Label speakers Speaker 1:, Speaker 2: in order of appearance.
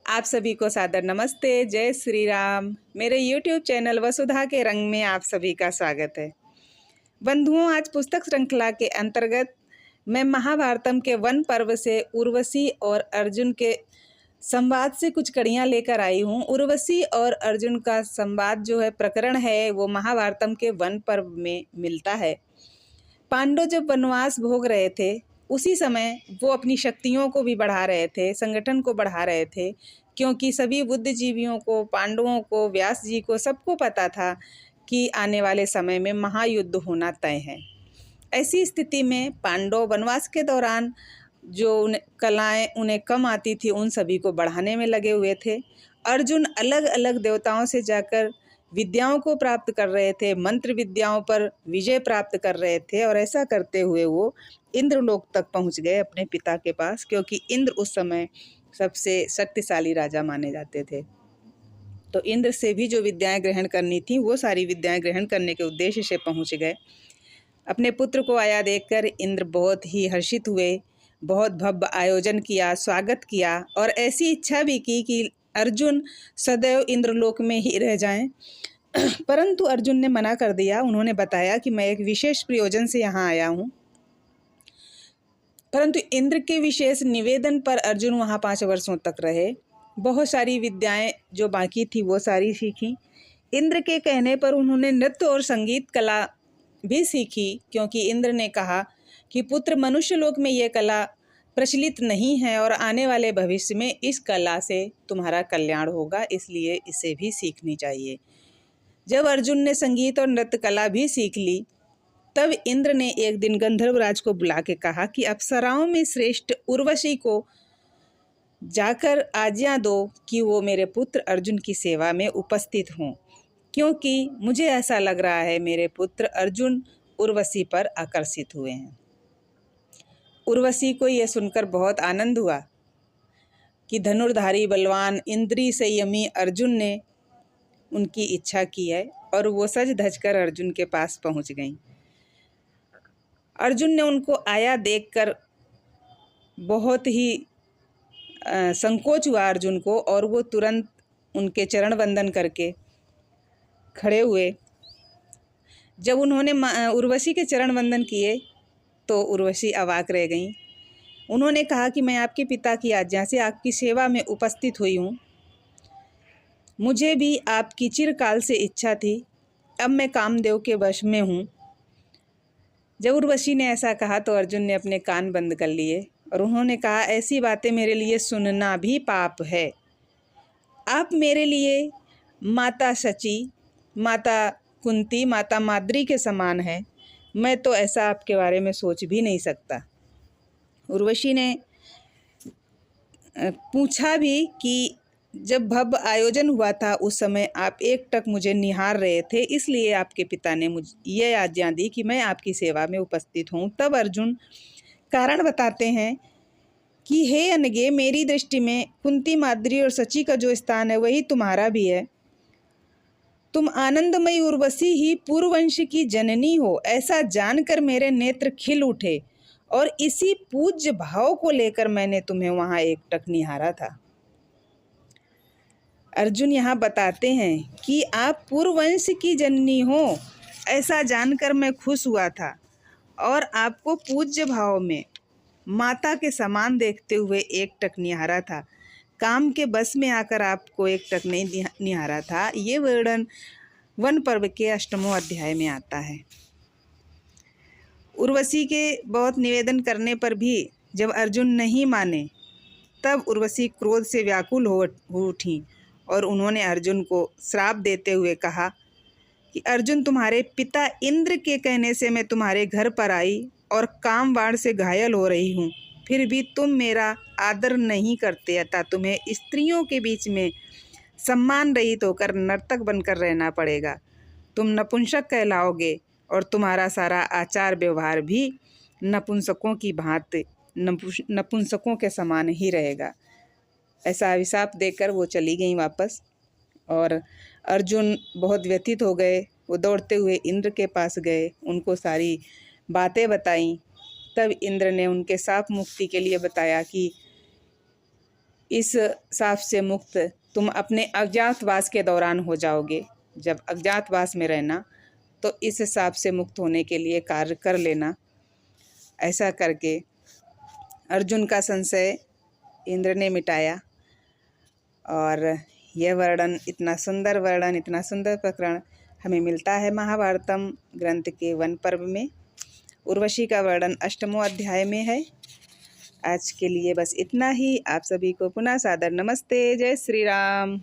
Speaker 1: आप सभी को सादर नमस्ते। जय श्री राम। मेरे YouTube चैनल वसुधा के रंग में आप सभी का स्वागत है। बंधुओं, आज पुस्तक श्रृंखला के अंतर्गत मैं महाभारतम के वन पर्व से उर्वशी और अर्जुन के संवाद से कुछ कड़ियाँ लेकर आई हूँ। उर्वशी और अर्जुन का संवाद जो है, प्रकरण है, वो महाभारतम के वन पर्व में मिलता है। पांडव जब वनवास भोग रहे थे, उसी समय वो अपनी शक्तियों को भी बढ़ा रहे थे, संगठन को बढ़ा रहे थे, क्योंकि सभी बुद्धिजीवियों को, पांडवों को, व्यास जी को, सबको पता था कि आने वाले समय में महायुद्ध होना तय है। ऐसी स्थिति में पांडव वनवास के दौरान जो कलाएं उन्हें कम आती थी, उन सभी को बढ़ाने में लगे हुए थे। अर्जुन अलग अलग देवताओं से जाकर विद्याओं को प्राप्त कर रहे थे, मंत्र विद्याओं पर विजय प्राप्त कर रहे थे, और ऐसा करते हुए वो इंद्रलोक तक पहुंच गए अपने पिता के पास, क्योंकि इंद्र उस समय सबसे शक्तिशाली राजा माने जाते थे। तो इंद्र से भी जो विद्याएं ग्रहण करनी थी, वो सारी विद्याएं ग्रहण करने के उद्देश्य से पहुंच गए। अपने पुत्र को आया देखकर इंद्र बहुत ही हर्षित हुए, बहुत भव्य आयोजन किया, स्वागत किया, और ऐसी इच्छा भी की कि अर्जुन सदैव इंद्रलोक में ही रह जाएं। परंतु अर्जुन ने मना कर दिया। उन्होंने बताया कि मैं एक विशेष प्रयोजन से यहाँ आया हूँ। परंतु इंद्र के विशेष निवेदन पर अर्जुन वहाँ 5 वर्षों तक रहे। बहुत सारी विद्याएं जो बाकी थी वो सारी सीखी। इंद्र के कहने पर उन्होंने नृत्य और संगीत कला भी सीखी, क्योंकि इंद्र ने कहा कि पुत्र, मनुष्य लोक में ये कला प्रचलित नहीं है और आने वाले भविष्य में इस कला से तुम्हारा कल्याण होगा, इसलिए इसे भी सीखनी चाहिए। जब अर्जुन ने संगीत और नृत्य कला भी सीख ली, तब इंद्र ने एक दिन गंधर्वराज को बुला के कहा कि अप्सराओं में श्रेष्ठ उर्वशी को जाकर आज्ञा दो कि वो मेरे पुत्र अर्जुन की सेवा में उपस्थित हों, क्योंकि मुझे ऐसा लग रहा है मेरे पुत्र अर्जुन उर्वशी पर आकर्षित हुए हैं। उर्वशी को यह सुनकर बहुत आनंद हुआ कि धनुर्धारी बलवान इंद्रिय संयमी अर्जुन ने उनकी इच्छा की है, और वो सज धज कर अर्जुन के पास पहुंच गईं। अर्जुन ने उनको आया देखकर बहुत ही संकोच हुआ अर्जुन को, और वो तुरंत उनके चरण वंदन करके खड़े हुए। जब उन्होंने उर्वशी के चरण वंदन किए तो उर्वशी अवाक रह गईं। उन्होंने कहा कि मैं आपके पिता की आज्ञा से आपकी सेवा में उपस्थित हुई हूँ। मुझे भी आपकी चिरकाल से इच्छा थी, अब मैं कामदेव के वश में हूँ। जब उर्वशी ने ऐसा कहा तो अर्जुन ने अपने कान बंद कर लिए और उन्होंने कहा, ऐसी बातें मेरे लिए सुनना भी पाप है। आप मेरे लिए माता शची, माता कुंती, माता माद्री के समान है। मैं तो ऐसा आपके बारे में सोच भी नहीं सकता। उर्वशी ने पूछा भी कि जब भव्य आयोजन हुआ था उस समय आप एकटक मुझे निहार रहे थे, इसलिए आपके पिता ने मुझे ये आज्ञा दी कि मैं आपकी सेवा में उपस्थित हूँ। तब अर्जुन कारण बताते हैं कि हे अनगे, मेरी दृष्टि में कुंती, माद्री और शची का जो स्थान है वही तुम्हारा भी है। तुम आनंदमयी उर्वशी ही पूर्ववंश की जननी हो, ऐसा जानकर मेरे नेत्र खिल उठे, और इसी पूज्य भाव को लेकर मैंने तुम्हें वहां एकटक निहारा था। अर्जुन यहाँ बताते हैं कि आप पूर्ववंश की जननी हो, ऐसा जानकर मैं खुश हुआ था, और आपको पूज्य भाव में माता के समान देखते हुए एकटक निहारा था। काम के बस में आकर आपको एकटक नहीं निहारा था। ये वर्णन वन पर्व के 8वें अध्याय में आता है। उर्वशी के बहुत निवेदन करने पर भी जब अर्जुन नहीं माने, तब उर्वशी क्रोध से व्याकुल हो उठी और उन्होंने अर्जुन को श्राप देते हुए कहा कि अर्जुन, तुम्हारे पिता इंद्र के कहने से मैं तुम्हारे घर पर आई और काम बाण से घायल हो रही हूँ, फिर भी तुम मेरा आदर नहीं करते, अतः तुम्हें स्त्रियों के बीच में सम्मान रहित होकर नर्तक बनकर रहना पड़ेगा। तुम नपुंसक कहलाओगे और तुम्हारा सारा आचार व्यवहार भी नपुंसकों की भांति नपुंसकों के समान ही रहेगा। ऐसा अभिशाप देकर वो चली गईं वापस, और अर्जुन बहुत व्यथित हो गए। वो दौड़ते हुए इंद्र के पास गए, उनको सारी बातें बताईं। तब इंद्र ने उनके शाप मुक्ति के लिए बताया कि इस शाप से मुक्त तुम अपने अज्ञातवास के दौरान हो जाओगे। जब अज्ञातवास में रहना तो इस शाप से मुक्त होने के लिए कार्य कर लेना। ऐसा करके अर्जुन का संशय इंद्र ने मिटाया। और यह वर्णन, इतना सुंदर वर्णन, इतना सुंदर प्रकरण हमें मिलता है महाभारतम ग्रंथ के वन पर्व में। उर्वशी का वर्णन 8वें अध्याय में है। आज के लिए बस इतना ही। आप सभी को पुनः सादर नमस्ते। जय श्री राम।